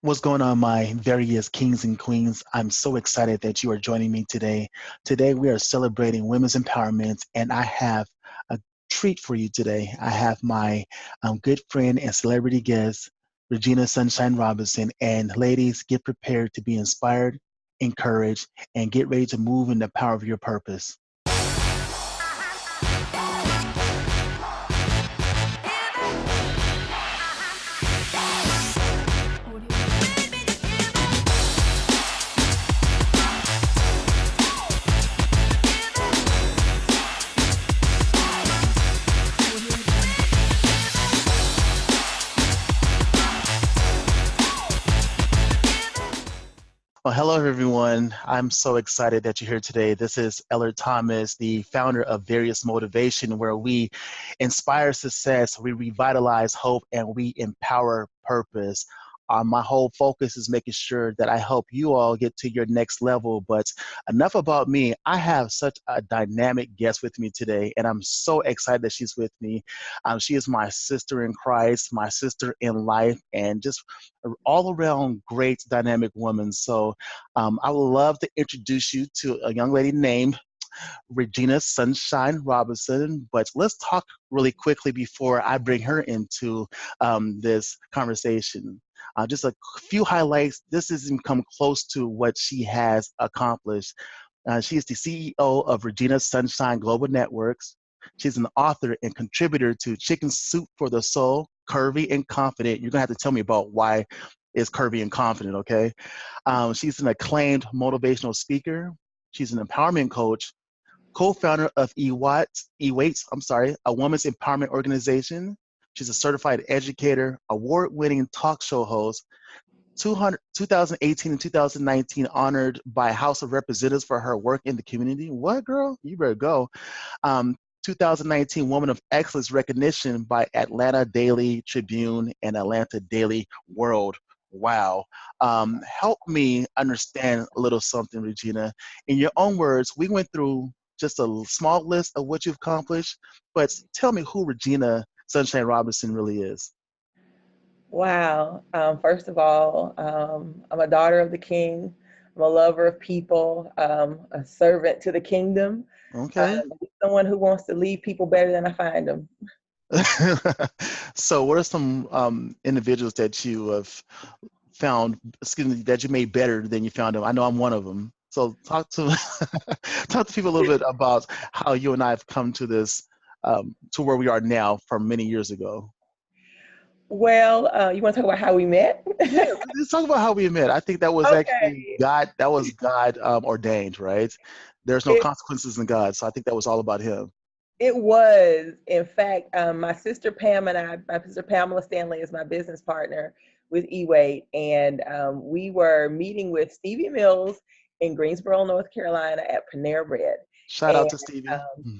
What's going on, my various kings and queens? I'm so excited that you are joining me today. Today, we are celebrating women's empowerment, and I have a treat for you today. I have my good friend and celebrity guest, Regina Sunshine Robinson. And ladies, get prepared to be inspired, encouraged, and get ready to move in the power of your purpose. Well, hello, everyone. I'm so excited that you're here today. This is Ellard Thomas, the founder of Verrius Motivation, where we inspire success, we revitalize hope, and we empower purpose. My whole focus is making sure that I help you all get to your next level. But enough about me. I have such a dynamic guest with me today, and I'm so excited that she's with me. She is my sister in Christ, my sister in life, and just all around great dynamic woman. So I would love to introduce you to a young lady named Regina Sunshine Robinson. But let's talk really quickly before I bring her into this conversation. Just a few highlights. This doesn't come close to what she has accomplished. She is the CEO of Regina Sunshine Global Networks. She's an author and contributor to Chicken Soup for the Soul, Curvy and Confident. You're going to have to tell me about why it's curvy and confident, okay? She's an acclaimed motivational speaker. She's an empowerment coach, co-founder of EWATE, a women's empowerment organization. She's a certified educator, award-winning talk show host, 2018 and 2019 honored by House of Representatives for her work in the community. What, girl? You better go. Um, 2019 Woman of Excellence recognition by Atlanta Daily Tribune and Atlanta Daily World. Wow. Help me understand a little something, Regina. In your own words, we went through just a small list of what you've accomplished, but tell me who Regina Sunshine Robinson really is. Wow. First of all, I'm a daughter of the King. I'm a lover of people, a servant to the kingdom, Okay. someone who wants to leave people better than I find them. So what are some individuals that you have found, excuse me, that you made better than you found them? I know I'm one of them. So talk to talk to people a little bit about how you and I have come to this, to where we are now from many years ago. Well, you want to talk about how we met? Yeah, let's talk about how we met. I think that was actually Okay. God. That was God ordained, right? There's no It, consequences in God, so I think that was all about Him. it was, in fact, my sister Pam and my sister Pamela Stanley is my business partner with EWATE, and we were meeting with Stevie Mills in Greensboro, North Carolina at Panera Bread. Shout out And to Stevie.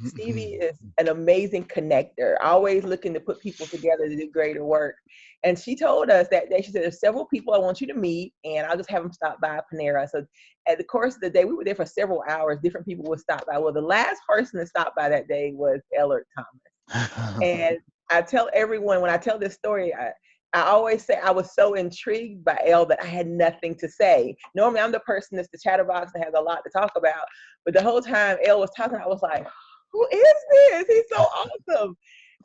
Stevie is an amazing connector, always looking to put people together to do greater work. And she told us that day, she said, there's several people I want you to meet, and I'll just have them stop by Panera. So at the course of the day, we were there for several hours. Different people would stop by. Well, the last person to stop by that day was Ellard Thomas. And I tell everyone when I tell this story, I always say I was so intrigued by Elle that I had nothing to say. Normally, I'm the person that's the chatterbox and has a lot to talk about. But the whole time Elle was talking, I was like, who is this? He's so awesome.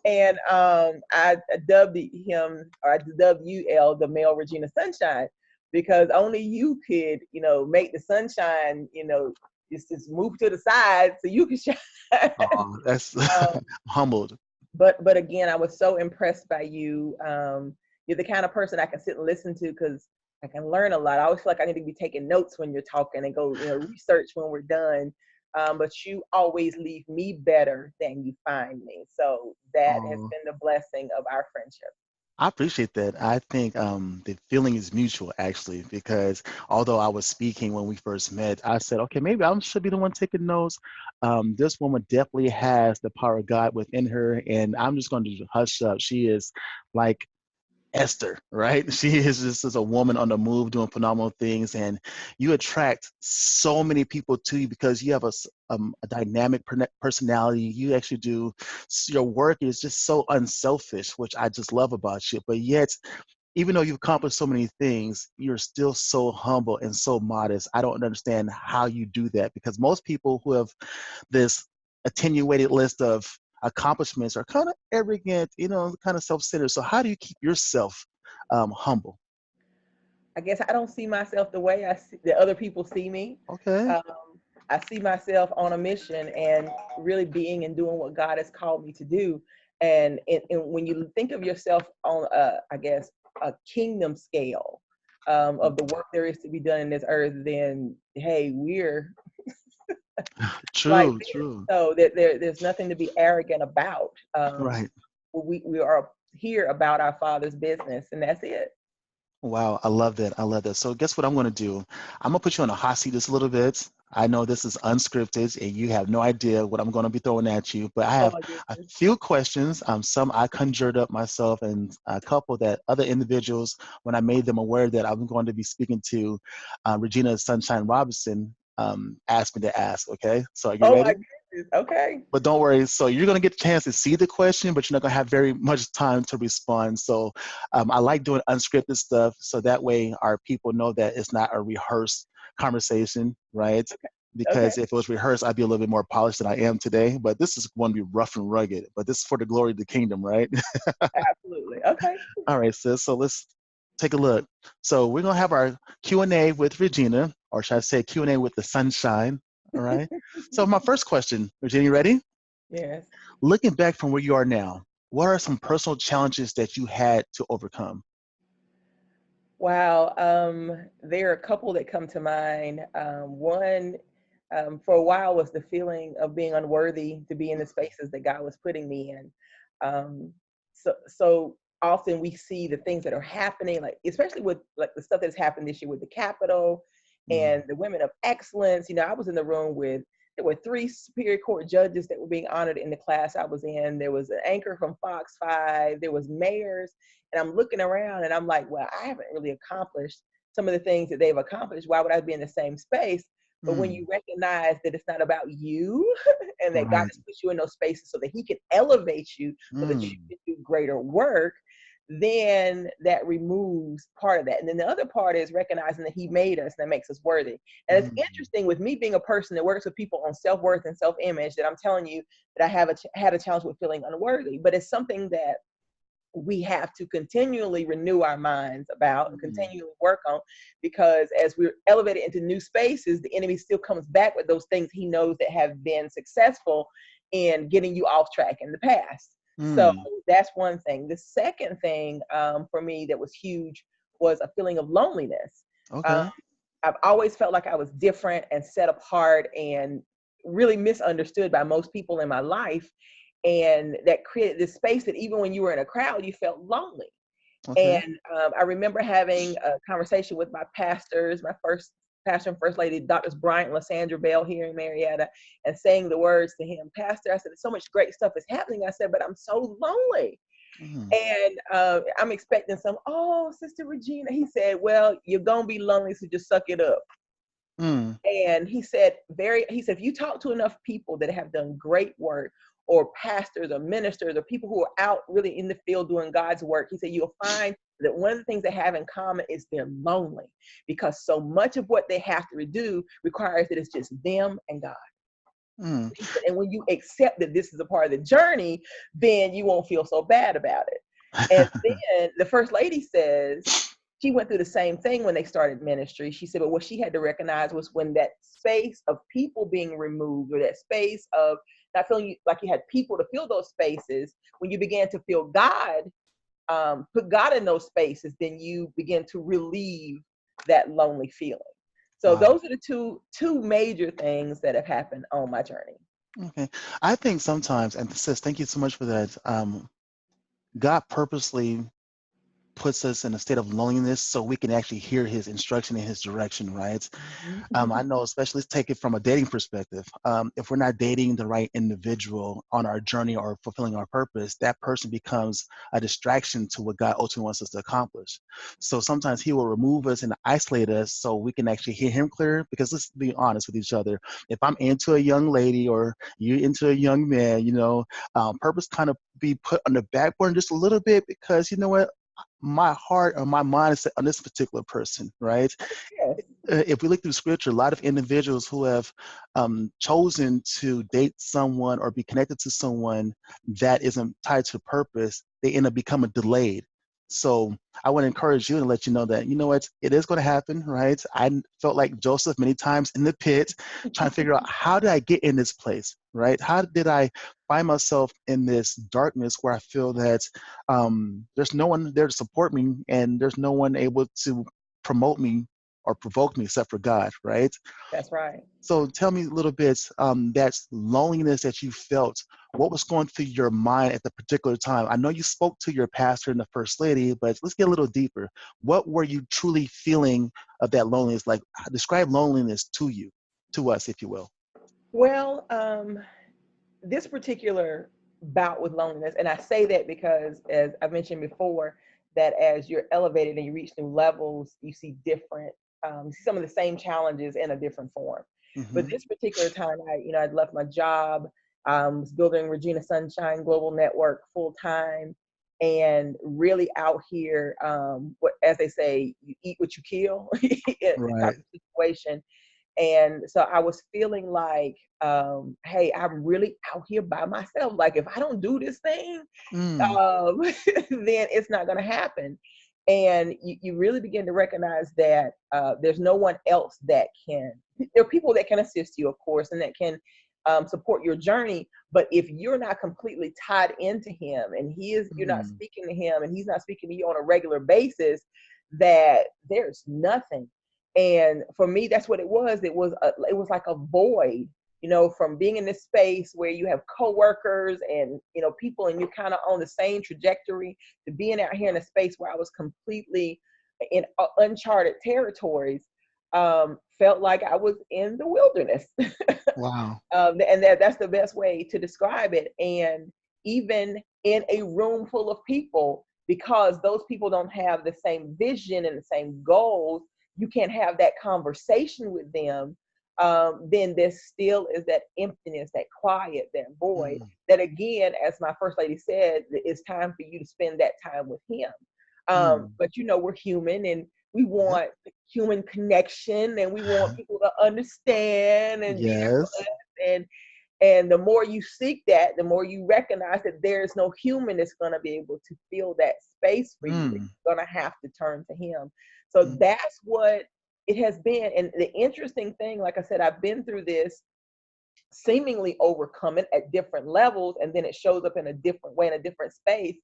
And I dubbed him, or I dubbed you, Elle, the male Regina Sunshine, because only you could, make the sunshine, just move to the side so you can shine. Oh, that's um, humbled. but again, I was so impressed by you. You're the kind of person I can sit and listen to because I can learn a lot. I always feel like I need to be taking notes when you're talking and go, research when we're done. But you always leave me better than you find me. So that has Oh, been the blessing of our friendship. I appreciate that. I think the feeling is mutual, actually, because although I was speaking when we first met, I said, okay, maybe I should be the one taking notes. This woman definitely has the power of God within her, and I'm just going to hush up. She is like Esther, right? She is just as a woman on the move doing phenomenal things, and you attract so many people to you because you have a dynamic personality. You actually do, your work is just so unselfish, which I just love about you, but yet even though you've accomplished so many things, you're still so humble and so modest. I don't understand how you do that, because most people who have this attenuated list of accomplishments are kind of arrogant, kind of self-centered. So how do you keep yourself humble? I guess I don't see myself the way that other people see me. Okay. Um, I see myself on a mission and really being and doing what God has called me to do. And when you think of yourself on, I guess, a kingdom scale of the work there is to be done in this earth, then hey, we're like True, this. true. So there's nothing to be arrogant about. Right. We are here about our Father's business, and that's it. Wow, I love that. I love that. So guess what I'm going to do? I'm going to put you on a hot seat just a little bit. I know this is unscripted and you have no idea what I'm going to be throwing at you, but I Oh have my a goodness. few questions. Some I conjured up myself, and a couple that other individuals, when I made them aware that I'm going to be speaking to Regina Sunshine Robinson, asked me to ask. Okay, so are you Oh my ready? goodness. Okay. But don't worry. So you're going to get a chance to see the question, but you're not going to have very much time to respond. So I like doing unscripted stuff, so that way our people know that it's not a rehearsed conversation, right? Okay. Because if it was rehearsed, I'd be a little bit more polished than I am today. But this is going to be rough and rugged. But this is for the glory of the kingdom, right? Absolutely. Okay. All right, sis. So let's take a look. So we're going to have our Q&A with Regina, or should I say Q&A with the sunshine? All right. So my first question, Regina, you ready? Yes. Looking back from where you are now, what are some personal challenges that you had to overcome? Wow. There are a couple that come to mind. One, for a while, was the feeling of being unworthy to be in the spaces that God was putting me in. So often we see the things that are happening, like especially with like the stuff that's happened this year with the Capitol Mm, and the Women of Excellence. I was in the room with there were three Superior Court judges that were being honored in the class I was in. There was an anchor from Fox 5. There was mayors, and I'm looking around and I'm like, well, I haven't really accomplished some of the things that they've accomplished. Why would I be in the same space? But when you mm, recognize that it's not about you and that God right. has put you in those spaces so that He can elevate you so that you Mm, can do greater work, then that removes part of that. And then the other part is recognizing that He made us and that makes us worthy. And it's mm, interesting with me being a person that works with people on self-worth and self-image that I'm telling you that I have had a challenge with feeling unworthy, but it's something that we have to continually renew our minds about and mm, continually work on, because as we're elevated into new spaces, the enemy still comes back with those things he knows that have been successful in getting you off track in the past. So mm. that's one thing. The second thing for me that was huge was a feeling of loneliness. Um, Okay. I've always felt like I was different and set apart and really misunderstood by most people in my life. And that created this space that even when you were in a crowd, you felt lonely. Okay. And I remember having a conversation with my pastors, my first pastor and first lady, Drs. Bryant and Lysandra Bell here in Marietta, and saying the words to him, Pastor, I said, so much great stuff is happening. I said, but I'm so lonely. Mm, And I'm expecting oh, Sister Regina. He said, well, you're going to be lonely, so just suck it up. mm, And he said, if you talk to enough people that have done great work, or pastors or ministers or people who are out really in the field doing God's work, he said, you'll find that one of the things they have in common is they're lonely, because so much of what they have to do requires that it's just them and God. mm. He said, and when you accept that this is a part of the journey, then you won't feel so bad about it. And then the first lady says she went through the same thing when they started ministry. She said, but what she had to recognize was when that space of people being removed, or that space of not feeling like you had people to fill those spaces, when you began to feel God, put God in those spaces, then you begin to relieve that lonely feeling. So Wow. those are the two major things that have happened on my journey. Okay. I think sometimes, and sis, thank you so much for that. God purposely puts us in a state of loneliness so we can actually hear his instruction and his direction, right? I Mhm. know, especially let's take it from a dating perspective. If we're not dating the right individual on our journey or fulfilling our purpose, that person becomes a distraction to what God ultimately wants us to accomplish. So sometimes he will remove us and isolate us so we can actually hear him clearer. Because let's be honest with each other. If I'm into a young lady or you're into a young man, purpose kind of be put on the back burner just a little bit, because you know what? my heart or my mind is set on this particular person, right? Yes, If we look through scripture, a lot of individuals who have chosen to date someone or be connected to someone that isn't tied to purpose, they end up becoming delayed. So I want to encourage you and let you know that, you know what, it is going to happen, right? I felt like Joseph many times in the pit, trying to figure out how did I get in this place, right? How did I find myself in this darkness where I feel that there's no one there to support me and there's no one able to promote me or provoke me except for God, right? that's right. So tell me a little bit, that loneliness that you felt, what was going through your mind at the particular time? I know you spoke to your pastor and the first lady, but let's get a little deeper. What were you truly feeling of that loneliness? Like, describe loneliness to you, to us, if you will. Well, this particular bout with loneliness, and I say that because, as I mentioned before, that as you're elevated and you reach new levels, you see different, some of the same challenges in a different form. But Mm-hmm. this particular time, I'd left my job, was building Regina Sunshine Global Network full time, and really out here, as they say, you eat what you kill type Right. of situation. And so I was feeling like, hey, I'm really out here by myself. Like, if I don't do this thing, Mm. then it's not going to happen. And you really begin to recognize that there's no one else that can. There are people that can assist you, of course, and that can support your journey. But if you're not completely tied into him, and you're not Mm. speaking to him, and he's not speaking to you on a regular basis, that there's nothing. And for me, that's what it was. It was like a void, from being in this space where you have coworkers and people, and you're kind of on the same trajectory, to being out here in a space where I was completely in uncharted territories. Felt like I was in the wilderness. Wow. And that's the best way to describe it. And even in a room full of people, because those people don't have the same vision and the same goals, you can't have that conversation with them. Then there still is that emptiness, that quiet, that void. Mm. That again, as my first lady said, it's time for you to spend that time with him. Mm. But we're human, and we Yep. want human connection, and we want people to understand and be there for Yes. us. And the more you seek that, the more you recognize that there's no human that's going to be able to fill that space for you. Mm. You're going to have to turn to him. So Mm. that's what it has been. And the interesting thing, like I said, I've been through this, seemingly overcome it at different levels, and then it shows up in a different way, in a different space.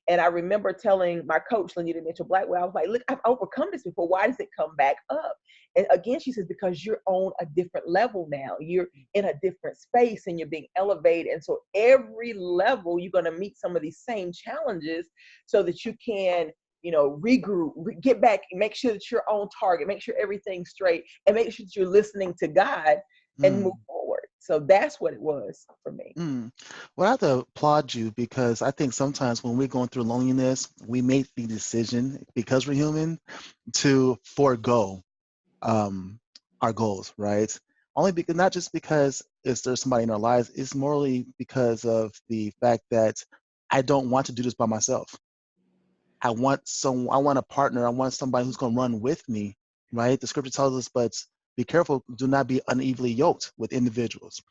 And I remember telling my coach, Lenita Mitchell Blackwell, I was like, look, I've overcome this before. Why does it come back up? And again, she says, because you're on a different level now. You're in a different space and you're being elevated. And so every level, you're going to meet some of these same challenges so that you can, regroup, get back, make sure that you're on target, make sure everything's straight, and make sure that you're listening to God and move Mm. forward. So that's what it was for me. Mm. Well, I have to applaud you because I think sometimes when we're going through loneliness, we make the decision, because we're human, to forego um, our goals, right? Only because, not just because there's somebody in our lives, it's morally because of the fact that I don't want to do this by myself. I want a partner. I want somebody who's going to run with me, right? The scripture tells us, but be careful, do not be unevenly yoked with individuals.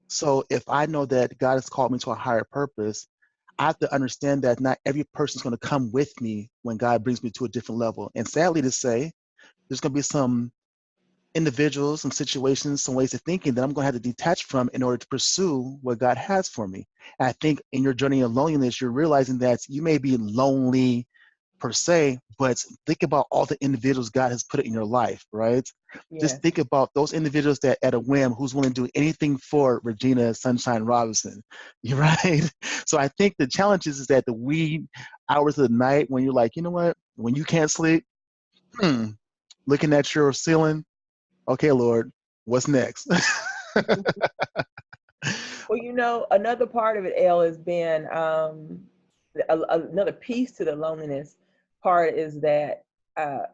So if I know that God has called me to a higher purpose, I have to understand that not every person is going to come with me when God brings me to a different level. And sadly to say, there's going to be some individuals, some situations, some ways of thinking that I'm going to have to detach from in order to pursue what God has for me. And I think in your journey of loneliness, you're realizing that you may be lonely per se, but think about all the individuals God has put in your life, right? Just Yes. think about those individuals that at a whim who's willing to do anything for Regina Sunshine Robinson, right? So I think the challenge is that the wee hours of the night when you're like, you know what, when you can't sleep, hmm, looking at your ceiling, okay, Lord, what's next? Well, another part of it, Elle, has been another piece to the loneliness part is that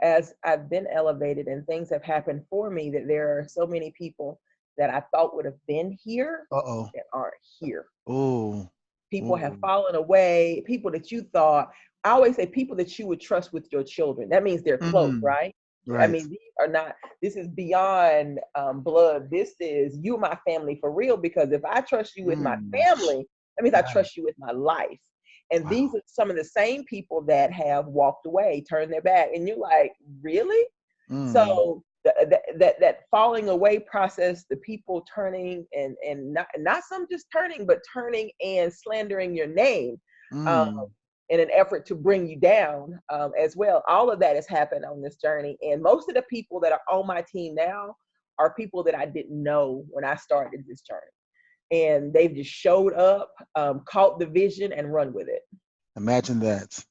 as I've been elevated and things have happened for me, that there are so many people that I thought would have been here Uh-oh. that aren't here. Oh. People have Oh. fallen away, people that you thought I always say people that you would trust with your children. That means they're close, Mm, right? I right. mean, these are not, this is beyond blood. This is you, my family for real, because if I trust you with my Mm, family, that means I right. trust you with my life. And Wow. these are some of the same people that have walked away, turned their back. And you're like, really? Mm, So that falling away process, the people turning and not some just turning, but turning and slandering your name, um, mm. in an effort to bring you down, as well. All of that has happened on this journey, and most of the people that are on my team now are people that I didn't know when I started this journey, and they've just showed up, caught the vision, and run with it. Imagine that.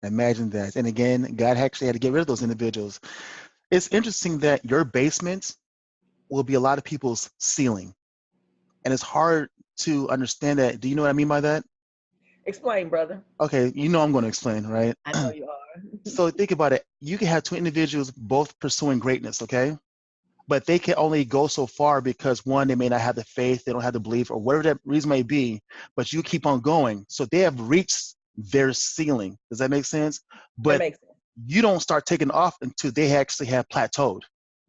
Imagine that. And again, God actually had to get rid of those individuals. It's interesting that your basement will be a lot of people's ceiling. And it's hard to understand that. Do you know what I mean by that? Explain, brother. Okay, you know I'm going to explain, right? I know you are. So think about it. You can have two individuals both pursuing greatness, okay? But they can only go so far because one, they may not have the faith, they don't have the belief, or whatever that reason may be, but you keep on going. So they have reached their ceiling. Does that make sense? That But makes sense. you don't start taking off until they actually have plateaued.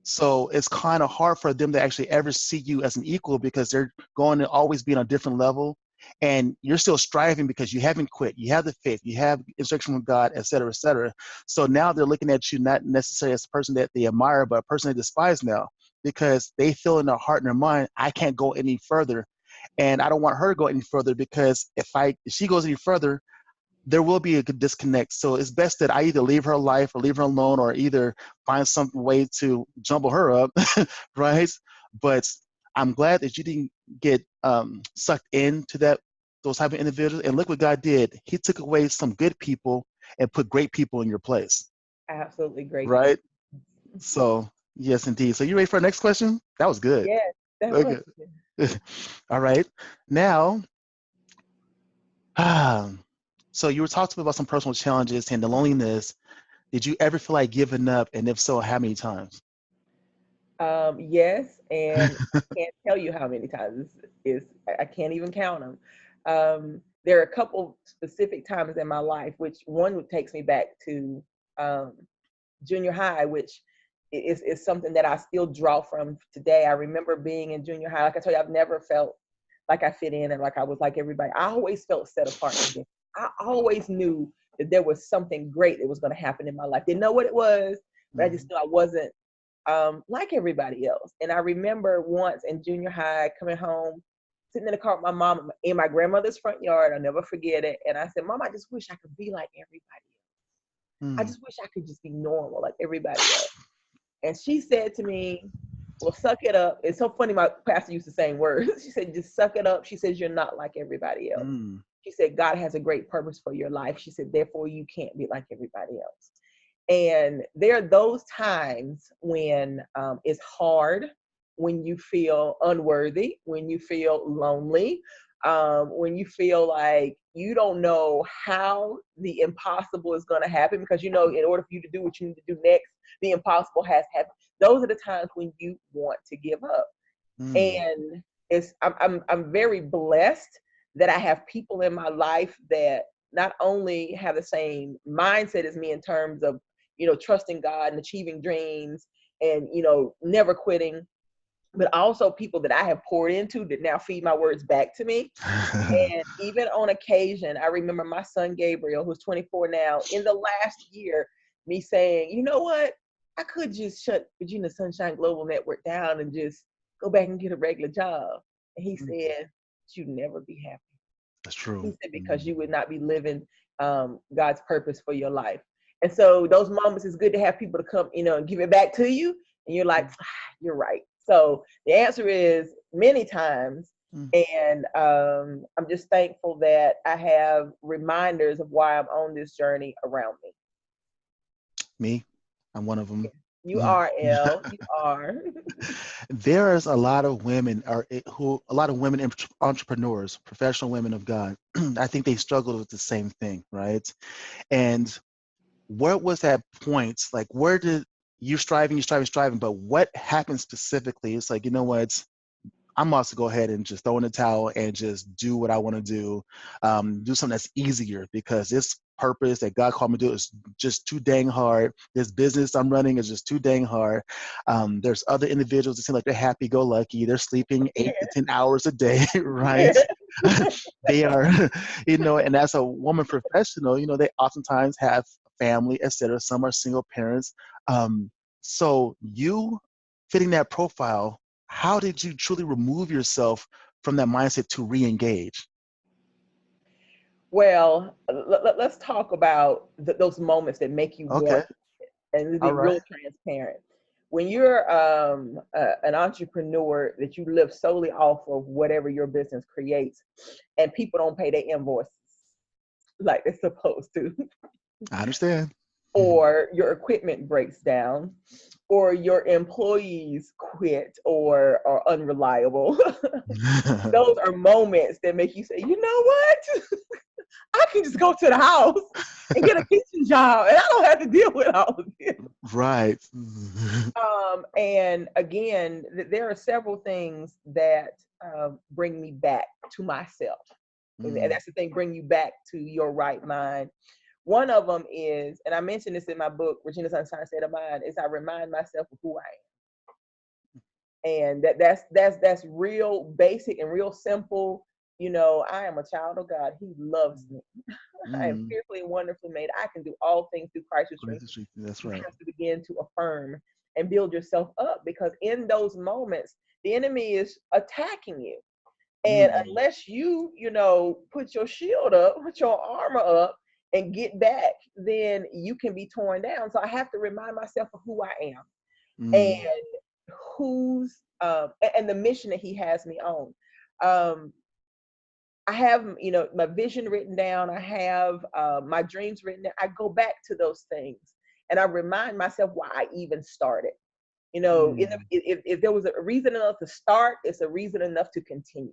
So it's kind of hard for them to actually ever see you as an equal because they're going to always be on a different level. And you're still striving because you haven't quit. You have the faith, you have instruction from God, et cetera, et cetera. So now they're looking at you not necessarily as a person that they admire, but a person they despise now because they feel in their heart and their mind, I can't go any further. And I don't want her to go any further because if she goes any further, there will be a good disconnect. So it's best that I either leave her life or leave her alone or either find some way to jumble her up, right? But I'm glad that you didn't get sucked into those type of individuals. And look what God did. He took away some good people and put great people in your place, Absolutely great right? people. So yes, indeed. So you ready for our next question? That was good. Yes, that was. Okay. All right. Now, so you were talking about some personal challenges and the loneliness. Did you ever feel like giving up? And if so, how many times? Yes, and I can't tell you how many times I can't even count them. There are a couple specific times in my life, which one takes me back to um, junior high, which is something that I still draw from today. I remember being in junior high. Like I told you, I've never felt like I fit in and like I was like everybody. I always felt set apart and different. I always knew that there was something great that was going to happen in my life. Didn't know what it was, but I just Mhm. knew I wasn't like everybody else. And I remember once in junior high coming home, sitting in the car with my mom in my grandmother's front yard. I'll never forget it. And I said, Mom, I just wish I could be like everybody else. I Mm. just wish I could just be normal like everybody else. And she said to me, well, suck it up. It's so funny. My pastor used the same words. She said, just suck it up. She says, you're not like everybody else. Mm. She said, God has a great purpose for your life. She said, therefore, you can't be like everybody else. And there are those times when it's hard, when you feel unworthy, when you feel lonely, when you feel like you don't know how the impossible is going to happen because you know, in order for you to do what you need to do next, the impossible has to happen. Those are the times when you want to give up. Mm. And I'm very blessed that I have people in my life that not only have the same mindset as me in terms of, you know, trusting God and achieving dreams and, you know, never quitting, but also people that I have poured into that now feed my words back to me. And even on occasion, I remember my son Gabriel, who's 24 now, in the last year, me saying, you know what? I could just shut Regina Sunshine Global Network down and just go back and get a regular job. And he Mm. said, you'd never be happy. That's He true. said, because Mm. you would not be living God's purpose for your life. And so those moments, it's good to have people to come, you know, and give it back to you. And you're like, you're right. So the answer is many times. Mm. And I'm just thankful that I have reminders of why I'm on this journey around me. Me, I'm one of them. You are, Elle. You are. There's a lot of women a lot of women entrepreneurs, professional women of God. I think they struggle with the same thing, right? And what was that point? Like, where did you're striving, but what happened specifically? It's like, you know what? I'm also go ahead and just throw in the towel and just do what I want to do something that's easier because it's purpose that God called me to do is just too dang hard. This business I'm running is just too dang hard. There's other individuals that seem like they're happy-go-lucky. They're sleeping 8 to 10 hours a day, right? They are, and as a woman professional, they oftentimes have family, etc. Some are single parents. So you fitting that profile, how did you truly remove yourself from that mindset to re-engage? Well, let's talk about those moments that make you Okay. want, and to All be right. real transparent. When you're an entrepreneur that you live solely off of whatever your business creates, and people don't pay their invoices like they're supposed to, I understand. or your equipment breaks down, or your employees quit or are unreliable, those are moments that make you say, you know what? I can just go to the house and get a kitchen job, and I don't have to deal with all of this. Right. And again, there are several things that bring me back to myself. And that's the thing, bring you back to your right mind. One of them is, and I mentioned this in my book, Regina Sunshine State of Mind, is I remind myself of who I am. And that's real basic and real simple. I am a child of God. He loves me. I am fearfully and wonderfully made. I can do all things through Christ who strengthens me. That's You right. have to begin to affirm and build yourself up, because in those moments, the enemy is attacking you. And unless you, put your shield up, put your armor up and get back, then you can be torn down. So I have to remind myself of who I am and who's, and the mission that he has me on. I have, my vision written down. I have my dreams written down. I go back to those things and I remind myself why I even started. If there was a reason enough to start, it's a reason enough to continue.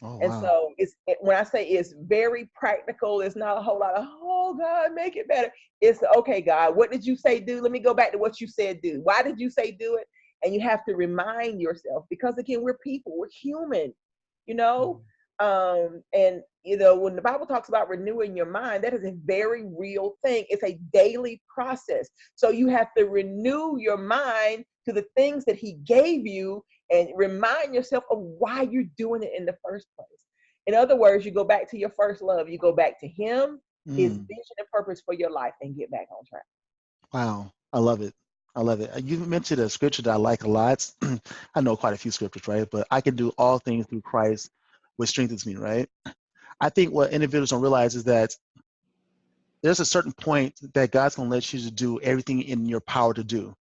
Oh, And wow. so when I say it's very practical, it's not a whole lot of, oh God, make it better. It's okay, God, what did you say do? Let me go back to what you said do. Why did you say do it? And you have to remind yourself, because again, we're people, we're human, you know? And when the Bible talks about renewing your mind, that is a very real thing. It's a daily process. So you have to renew your mind to the things that he gave you and remind yourself of why you're doing it in the first place. In other words, you go back to your first love, you go back to him, his vision and purpose for your life, and get back on track. Wow. I love it. I love it. You mentioned a scripture that I like a lot. I know quite a few scriptures, right? But I can do all things through Christ, which strengthens me, right? I think what individuals don't realize is that there's a certain point that God's going to let you to do everything in your power to do.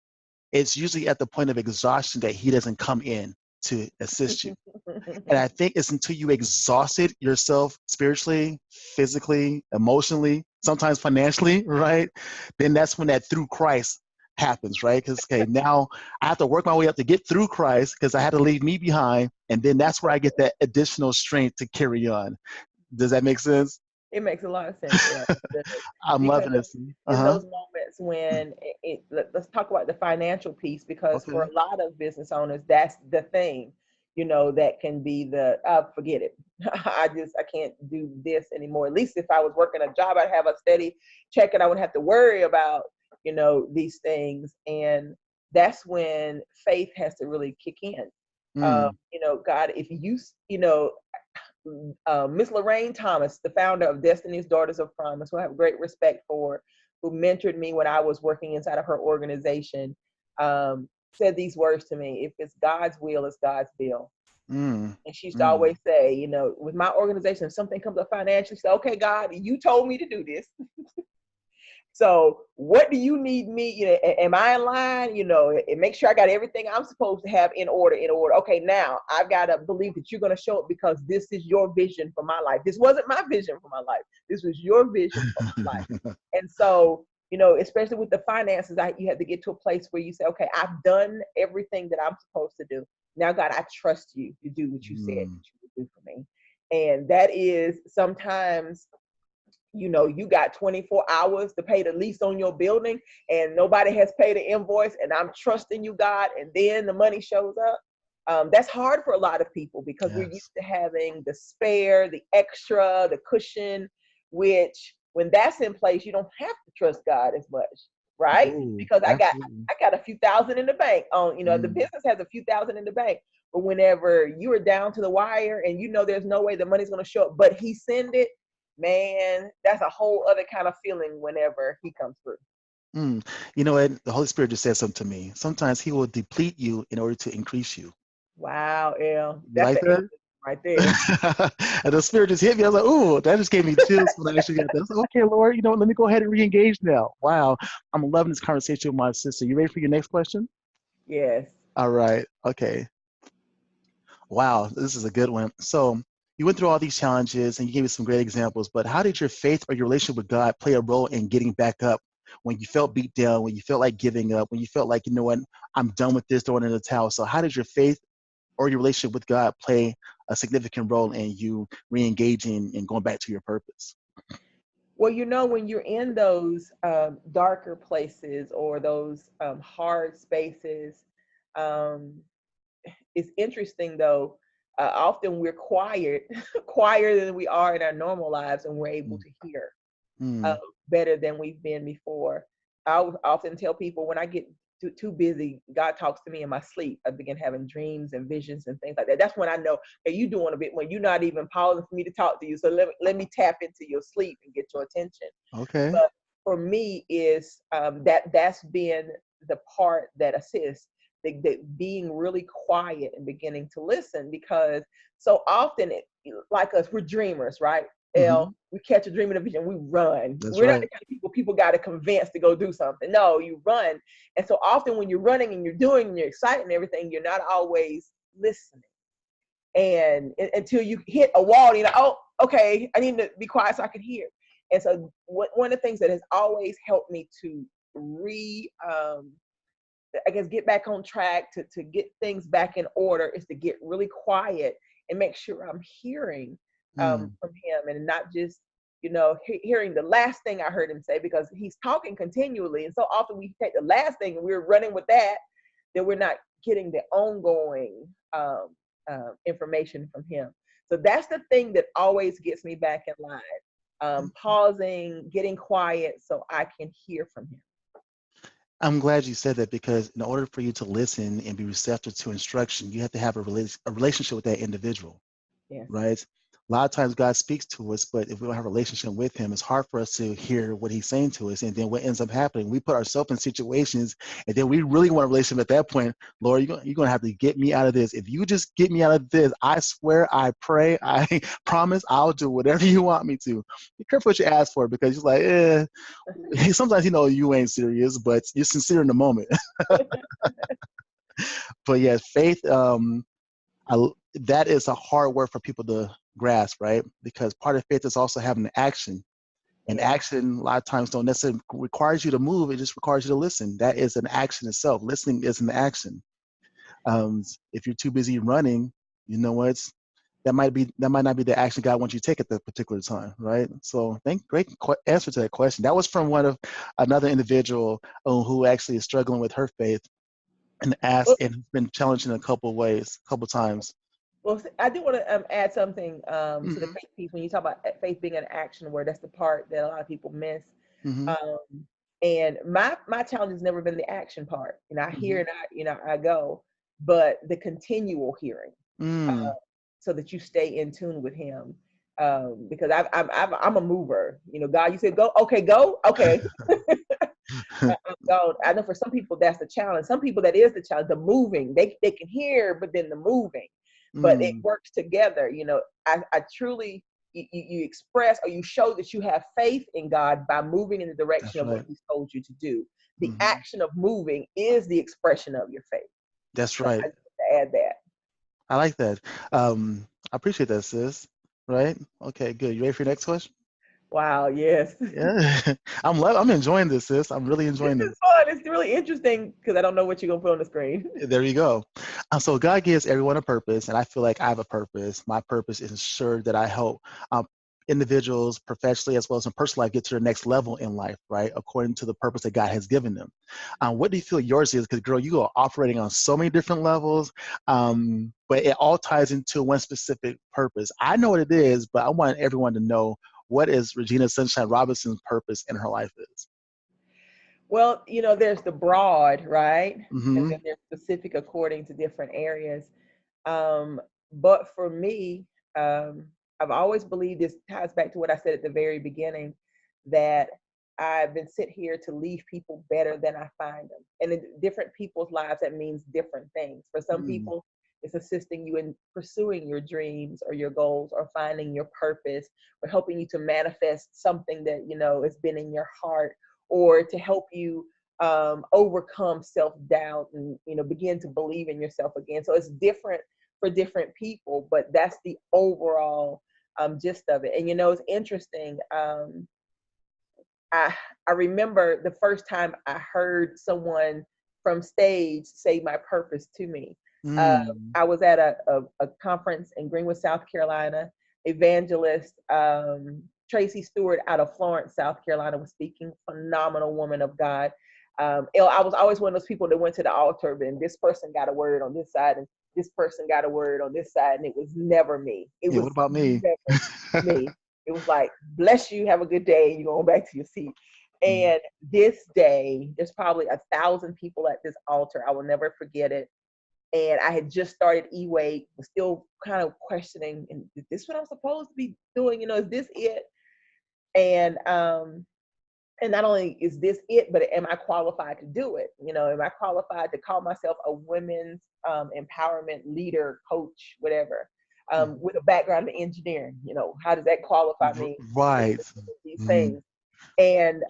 It's usually at the point of exhaustion that he doesn't come in to assist you. And I think it's until you exhausted yourself spiritually, physically, emotionally, sometimes financially, right? Then that's when that through Christ happens, right? Because, okay, now I have to work my way up to get through Christ because I had to leave me behind. And then that's where I get that additional strength to carry on. Does that make sense? It makes a lot of sense. Yeah, it does. I'm Because loving this. in those moments when let's talk about the financial piece, because for Okay. a lot of business owners, that's the thing, that can be the, forget it. I can't do this anymore. At least if I was working a job, I'd have a steady check and I wouldn't have to worry about, these things. And that's when faith has to really kick in. God, if Miss Lorraine Thomas, the founder of Destiny's Daughters of Promise, who I have great respect for, who mentored me when I was working inside of her organization, said these words to me: if it's God's will, it's God's bill. And she used to always say, with my organization, if something comes up financially, say, okay, God, you told me to do this. So what do you need me? Am I in line? And make sure I got everything I'm supposed to have in order. Okay, now I've got to believe that you're going to show up, because this is your vision for my life. This wasn't my vision for my life. This was your vision for my life. And so, especially with the finances, you have to get to a place where you say, okay, I've done everything that I'm supposed to do. Now, God, I trust you to do what you said that you would do for me. And that is sometimes, you got 24 hours to pay the lease on your building and nobody has paid an invoice, and I'm trusting you, God, and then the money shows up. That's hard for a lot of people, because we're Yes. used to having the spare, the extra, the cushion, which when that's in place, you don't have to trust God as much, right? Ooh, Because absolutely. I got a few thousand in the bank on, the Mm, business has a few thousand in the bank. But whenever you are down to the wire and there's no way the money's going to show up, but he send it, man, that's a whole other kind of feeling whenever he comes through. mm. You know what? The Holy Spirit just said something to me. Sometimes he will deplete you in order to increase you. Wow, El, You that's like the that? emphasis right there. And the Spirit just hit me. I was like, ooh, that just gave me chills when I actually got that. I was like, okay, Lord, let me go ahead and re-engage now. Wow. I'm loving this conversation with my sister. You ready for your next question? Yes. All right. Okay. Wow, this is a good one. So you went through all these challenges and you gave me some great examples, but how did your faith or your relationship with God play a role in getting back up when you felt beat down, when you felt like giving up, when you felt like, you know what, I'm done with this, throwing in the towel? So how did your faith or your relationship with God play a significant role in you re-engaging and going back to your purpose? Well, when you're in those darker places or those hard spaces, um, it's interesting though. Often we're quiet, quieter than we are in our normal lives, and we're able to hear uh, Mm, better than we've been before. I would often tell people when I get too busy, God talks to me in my sleep. I begin having dreams and visions and things like that. That's when I know, hey, you're doing a bit when you're not even pausing for me to talk to you. So let me tap into your sleep and get your attention. okay. But for me, is that's been the part that assists. The being really quiet and beginning to listen, because so often like us, we're dreamers, right? Hmm. We catch a dream and a vision, we run. That's We're not right. the kind of people got to convince to go do something. No, you run. And so often when you're running and you're doing and you're excited and everything, you're not always listening. And until you hit a wall, oh, okay, I need to be quiet so I can hear. And so one of the things that has always helped me to I guess get back on track, to get things back in order, is to get really quiet and make sure I'm hearing Mm, from him, and not just hearing the last thing I heard him say, because he's talking continually, and so often we take the last thing and we're running with that we're not getting the ongoing information from him. So that's the thing that always gets me back in line, pausing, getting quiet so I can hear from him. I'm glad you said that because in order for you to listen and be receptive to instruction, you have to have a relationship with that individual, Yes. right? A lot of times God speaks to us, but if we don't have a relationship with him, it's hard for us to hear what he's saying to us. And then what ends up happening, we put ourselves in situations and then we really want a relationship at that point. Lord, you're going to have to get me out of this. If you just get me out of this, I swear, I pray, I promise I'll do whatever you want me to. Be careful what you ask for, because you're like, sometimes you ain't serious, but you're sincere in the moment. But yeah, faith, that is a hard word for people to grasp, right? Because part of faith is also having an action. And Yeah. action, a lot of times, don't necessarily requires you to move. It just requires you to listen. That is an action itself. Listening is an action. If you're too busy running, you know what? That might not be the action God wants you to take at that particular time, right? So, great answer to that question. That was from another individual who actually is struggling with her faith and Well, and has been challenged in a couple ways, a couple times. well, I do want to add something to the Hmm. faith piece. When you talk about faith being an action word, that's the part that a lot of people miss. Hmm. Um, and my challenge has never been the action part. I hear Hmm. and I go, but the continual hearing, uh, Mm. so that you stay in tune with him. Because I'm a mover. God, you said go, okay, go, okay. Go. I know for some people that's the challenge. Some people that is the challenge. The moving, they can hear, but then the moving, but it Mm. works together. I truly, you express or you show that you have faith in God by moving in the direction That's of what right. He's told you to do. The Hmm. action of moving is the expression of your faith. That's So right. I just want to add that. I like that. I appreciate that, sis. Right? Okay, good. You ready for your next question? Wow. Yes. Yeah. I'm enjoying this, sis. I'm really This enjoying is this. fun. It's really interesting because I don't know what you're gonna put on the screen. There you go. So God gives everyone a purpose, and I feel like I have a purpose. My purpose is ensure that I help individuals professionally as well as in personal life get to their next level in life, right? According to the purpose that God has given them. What do you feel yours is? Because girl, you are operating on so many different levels, but it all ties into one specific purpose. I know what it is, but I want everyone to know what is Regina Sunshine Robinson's purpose in her life is. Well, there's the broad, right? And Mm-hmm. then there's specific according to different areas. But for me, I've always believed, this ties back to what I said at the very beginning, that I've been sent here to leave people better than I find them. And in different people's lives, that means different things. For some Mm. people, it's assisting you in pursuing your dreams or your goals or finding your purpose, or helping you to manifest something that, has been in your heart, or to help you overcome self-doubt and, begin to believe in yourself again. So it's different for different people, but that's the overall gist of it. And, it's interesting. I remember the first time I heard someone from stage say my purpose to me. Mm. I was at a conference in Greenwood, South Carolina. Evangelist Tracy Stewart out of Florence, South Carolina was speaking. Phenomenal woman of God. I was always one of those people that went to the altar, and this person got a word on this side, and this person got a word on this side, and it was never me. It Yeah, what was about me? never me. It was like, bless you, have a good day, and you're going back to your seat. Mm. And this day, there's probably 1,000 people at this altar. I will never forget it. And I had just started EWATE, was still kind of questioning, and is this what I'm supposed to be doing? Is this it? And not only is this it, but am I qualified to do it? Am I qualified to call myself a women's empowerment leader, coach, whatever, with a background in engineering? How does that qualify me to Right. these Mm. things? And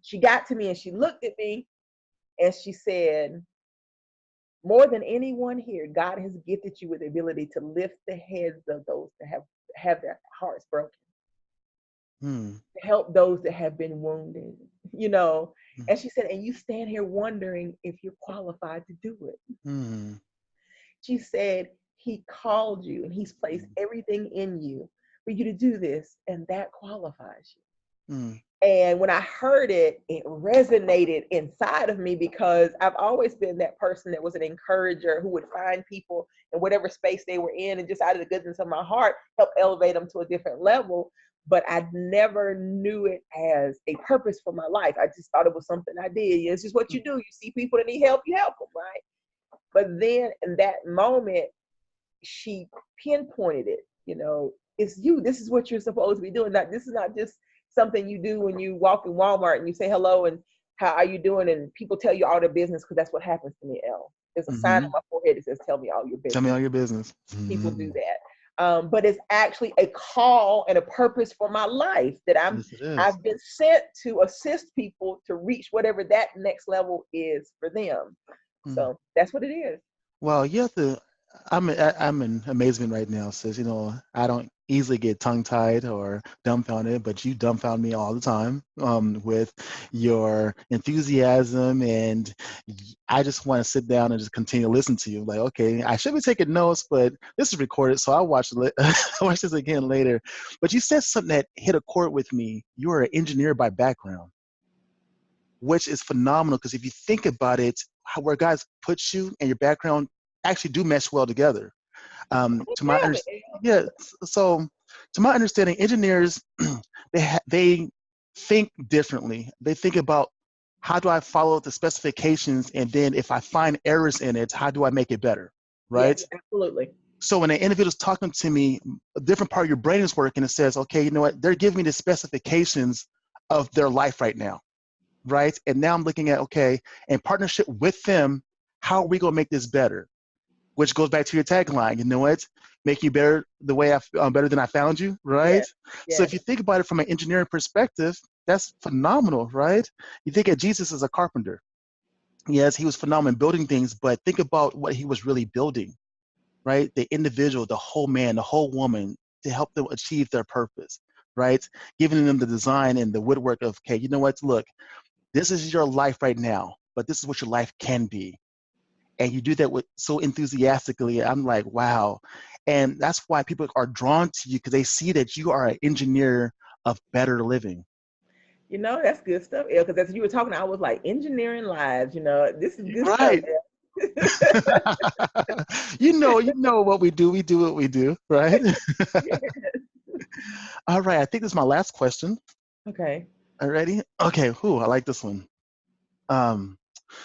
she got to me and she looked at me and she said, more than anyone here, God has gifted you with the ability to lift the heads of those that have their hearts broken, Mm. to help those that have been wounded, Mm. And she said, and you stand here wondering if you're qualified to do it. Mm. She said, he called you and he's placed everything in you for you to do this, and that qualifies you. Mm. And when I heard it, it resonated inside of me, because I've always been that person that was an encourager who would find people in whatever space they were in and just out of the goodness of my heart, help elevate them to a different level. But I never knew it as a purpose for my life. I just thought it was something I did. It's just what you do. You see people that need help, you help them, right? But then in that moment, she pinpointed it. It's you. This is what you're supposed to be doing. This is not just something you do when you walk in Walmart and you say hello and how are you doing, and people tell you all their business, because that's what happens to me, Elle. There's a sign on Mm-hmm. my forehead that says, tell me all your Tell me business. all your business. People Mm-hmm. do that. But it's actually a call and a purpose for my life that Yes, it is. I've been sent to assist people to reach whatever that next level is for them. Mm. So that's what it is. Well, you have to. I'm in amazement right now, sis. I don't easily get tongue-tied or dumbfounded, but you dumbfound me all the time with your enthusiasm, and I just want to sit down and just continue to listen to you. Like, okay, I should be taking notes, but this is recorded, so I'll watch watch this again later. But you said something that hit a chord with me. You are an engineer by background, which is phenomenal, because if you think about it, where God's put you and your background actually do mesh well together. To my Tell me. yeah, so to my understanding, engineers they think differently. They think about, how do I follow the specifications, and then if I find errors in it, how do I make it better, right? Yes, absolutely. So when an individual's talking to me, a different part of your brain is working. It says, okay, you know what? They're giving me the specifications of their life right now, right? And now I'm looking at, okay, in partnership with them, how are we going to make this better? Which goes back to your tagline, you know what? Make you better the way better than I found you, right? Yes, So if yes. you think about it from an engineering perspective, that's phenomenal, right? You think of Jesus as a carpenter. Yes, he was phenomenal in building things, but think about what he was really building, right? The individual, the whole man, the whole woman, to help them achieve their purpose, right? Giving them the design and the woodwork of, okay, you know what? Look, this is your life right now, but this is what your life can be. And you do that with so enthusiastically. I'm like, wow. And that's why people are drawn to you, because they see that you are an engineer of better living. That's good stuff, Elle, because as you were talking, I was like, engineering lives, this is good stuff, Right. Elle. You know what we do. We do what we do, right? Yeah. All right, I think this is my last question. Okay. Are you ready? Okay, I like this one. Um,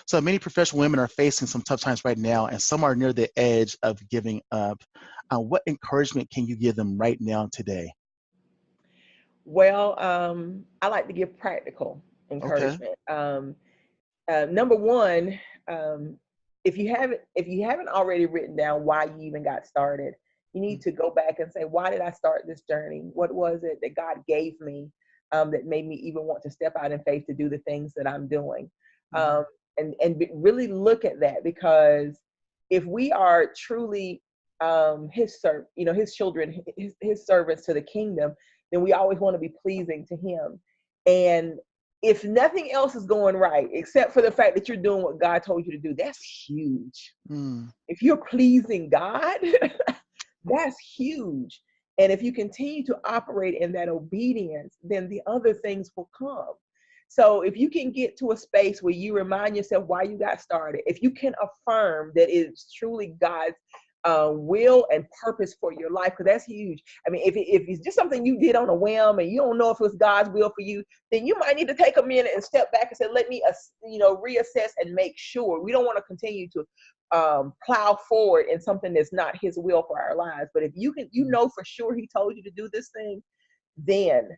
so many professional women are facing some tough times right now, and some are near the edge of giving up. What encouragement can you give them right now today? Well, I like to give practical Okay. encouragement. Number one, um, if you haven't already written down why you even got started, you need to go back and say, why did I start this journey? What was it that God gave me that made me even want to step out in faith to do the things that I'm doing? Mm-hmm. Really look at that, because if we are truly his children, his servants to the kingdom, then we always want to be pleasing to him. And if nothing else is going right, except for the fact that you're doing what God told you to do, that's huge. Mm, If you're pleasing God, that's huge. And if you continue to operate in that obedience, then the other things will come. So if you can get to a space where you remind yourself why you got started, if you can affirm that it's truly God's will and purpose for your life, because that's huge. I mean, if it's just something you did on a whim and you don't know if it was God's will for you, then you might need to take a minute and step back and say, let me, reassess and make sure. We don't want to continue to plow forward in something that's not His will for our lives. But if you know for sure He told you to do this thing, then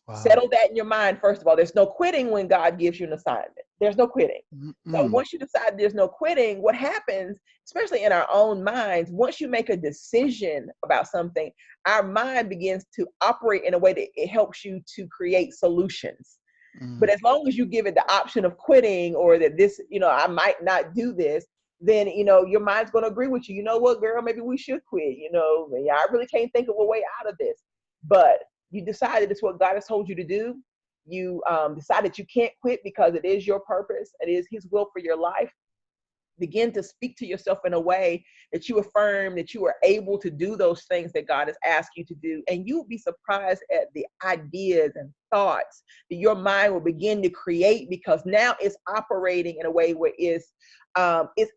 wow. settle that in your mind. First of all, there's no quitting when God gives you an assignment. There's no quitting. So Mm-mm. once you decide there's no quitting, what happens, especially in our own minds, once you make a decision about something, our mind begins to operate in a way that it helps you to create solutions. But Mm, as long as you give it the option of quitting, or that this, I might not do this, then, your mind's going to agree with you. You know what, girl, maybe we should quit. I really can't think of a way out of this. But you decided it's what God has told you to do. You decided you can't quit because it is your purpose. It is His will for your life. Begin to speak to yourself in a way that you affirm that you are able to do those things that God has asked you to do. And you'll be surprised at the ideas and thoughts that your mind will begin to create, because now it's operating in a way where it's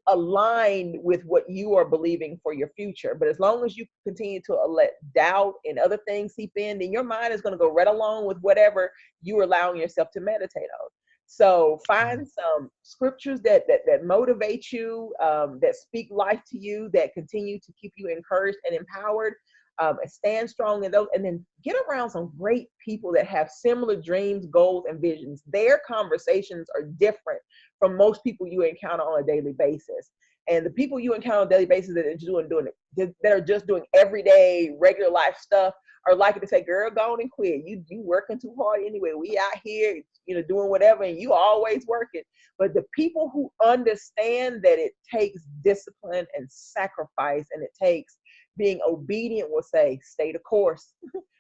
aligned with what you are believing for your future. But as long as you continue to let doubt and other things seep in, then your mind is going to go right along with whatever you're allowing yourself to meditate on. So wow. find some scriptures that motivate you, that speak life to you, that continue to keep you encouraged and empowered, and stand strong in those. And then get around some great people that have similar dreams, goals, and visions. Their conversations are different from most people you encounter on a daily basis. And the people you encounter on a daily basis that are just doing everyday, regular life stuff are likely to say, girl, go on and quit. You working too hard anyway. We out here, doing whatever, and you always working. But the people who understand that it takes discipline and sacrifice, and it takes being obedient, will say, stay the course.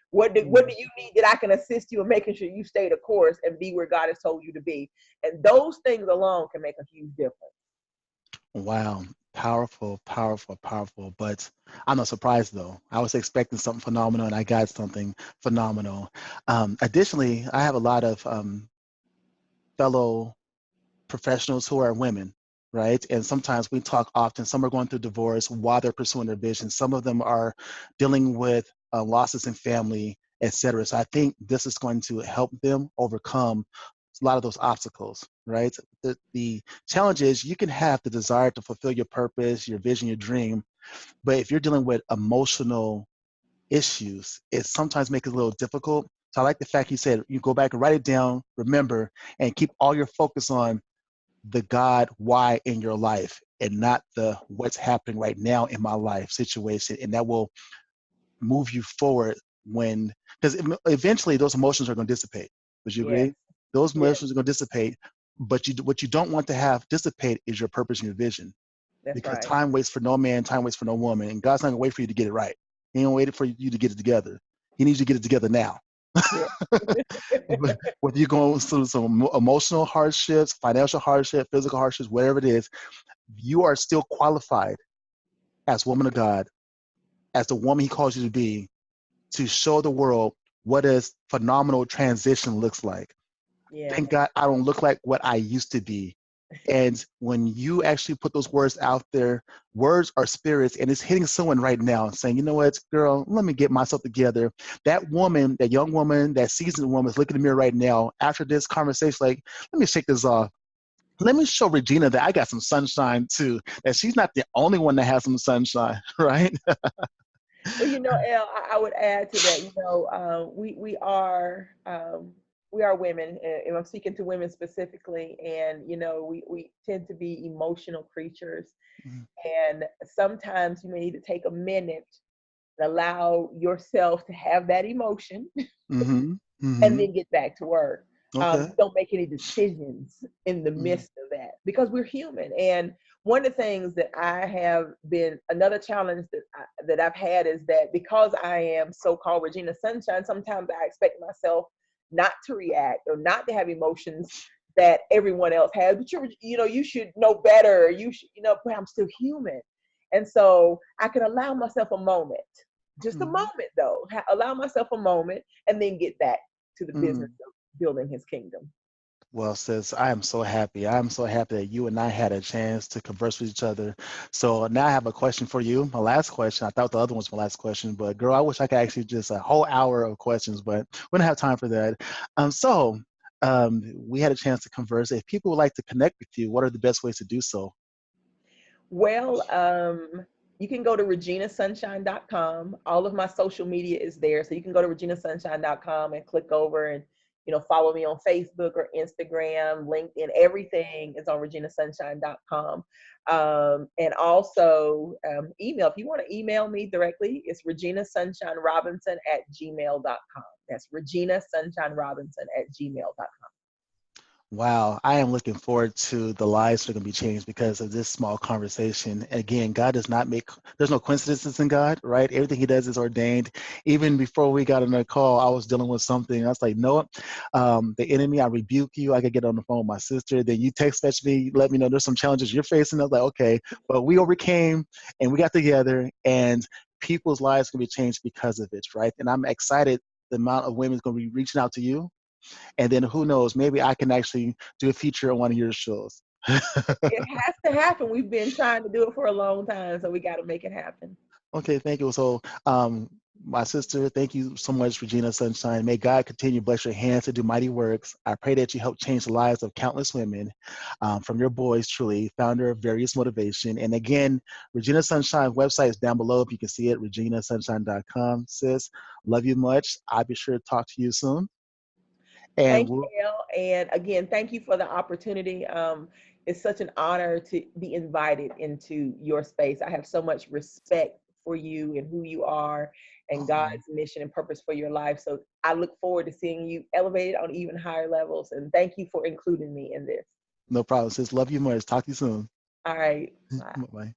What do you need that I can assist you in making sure you stay the course and be where God has told you to be? And those things alone can make a huge difference. Wow. Powerful, powerful, powerful. But I'm not surprised though. I was expecting something phenomenal and I got something phenomenal. Additionally, I have a lot of fellow professionals who are women, right? And sometimes we talk often, some are going through divorce while they're pursuing their vision. Some of them are dealing with losses in family, etc. So I think this is going to help them overcome a lot of those obstacles, right? The challenge is you can have the desire to fulfill your purpose, your vision, your dream, but if you're dealing with emotional issues, it sometimes makes it a little difficult. So I like the fact you said you go back and write it down, remember, and keep all your focus on the God why in your life and not the what's happening right now in my life situation. And that will move you forward because eventually those emotions are going to dissipate. Would you Yes, agree? Those yes, emotions are going to dissipate, but what you don't want to have dissipate is your purpose and your vision, that's because right. time waits for no man, time waits for no woman, and God's not going to wait for you to get it right. He ain't waiting for you to get it together. He needs you to get it together now. Yeah. Whether you're going through some emotional hardships, financial hardship, physical hardships, whatever it is, you are still qualified as woman of God, as the woman He calls you to be, to show the world what a phenomenal transition looks like. Yes. Thank God I don't look like what I used to be. And when you actually put those words out there, words are spirits, and it's hitting someone right now saying, you know what, girl, let me get myself together. That woman, that young woman, that seasoned woman is looking in the mirror right now after this conversation, like, let me shake this off. Let me show Regina that I got some sunshine too, that she's not the only one that has some sunshine, right? Well, Elle, I would add to that. We are women, and I'm speaking to women specifically. And we tend to be emotional creatures, and sometimes you may need to take a minute and allow yourself to have that emotion, Mm-hmm. and Mm-hmm. then get back to work. Okay. Don't make any decisions in the Mm-hmm. midst of that, because we're human. And one of the things that I have been, another challenge that I've had, is that because I am so-called Regina Sunshine, sometimes I expect myself not to react or not to have emotions that everyone else has. But you should know better. You should, but I'm still human. And so I can allow myself a moment, just a Mm-hmm. moment though, allow myself a moment, and then get back to the Mm-hmm. business of building his kingdom. Well, sis, I am so happy. I'm so happy that you and I had a chance to converse with each other. So now I have a question for you. My last question. I thought the other one was my last question, but girl, I wish I could actually just a whole hour of questions, but we don't have time for that. We had a chance to converse. If people would like to connect with you, what are the best ways to do so? Well, you can go to reginasunshine.com. All of my social media is there. So you can go to reginasunshine.com and click over and, follow me on Facebook or Instagram, LinkedIn. Everything is on reginasunshine.com. And also email. If you want to email me directly, it's reginasunshinerobinson@gmail.com. That's reginasunshinerobinson@gmail.com. Wow, I am looking forward to the lives that are going to be changed because of this small conversation. Again, God does not make, there's no coincidences in God, right? Everything he does is ordained. Even before we got on the call, I was dealing with something. I was like, no, the enemy, I rebuke you. I could get on the phone with my sister. Then you text message me, let me know there's some challenges you're facing. I was like, okay, but we overcame and we got together, and people's lives can be changed because of it, right? And I'm excited the amount of women is going to be reaching out to you, and then who knows, maybe I can actually do a feature on one of your shows. It has to happen. We've been trying to do it for a long time, so we got to make it happen. Okay, thank you. So, my sister, thank you so much, Regina Sunshine. May God continue to bless your hands to do mighty works. I pray that you help change the lives of countless women, from your boys, truly, founder of Verrius Motivation. And again, Regina Sunshine's website is down below if you can see it, reginasunshine.com. Sis, love you much. I'll be sure to talk to you soon. And Thank you, Elle. And again, thank you for the opportunity. It's such an honor to be invited into your space. I have so much respect for you and who you are and we'll, God's mission and purpose for your life. So I look forward to seeing you elevated on even higher levels. And thank you for including me in this. no problem, sis. Love you much. Talk to you soon. All right. Bye. Bye.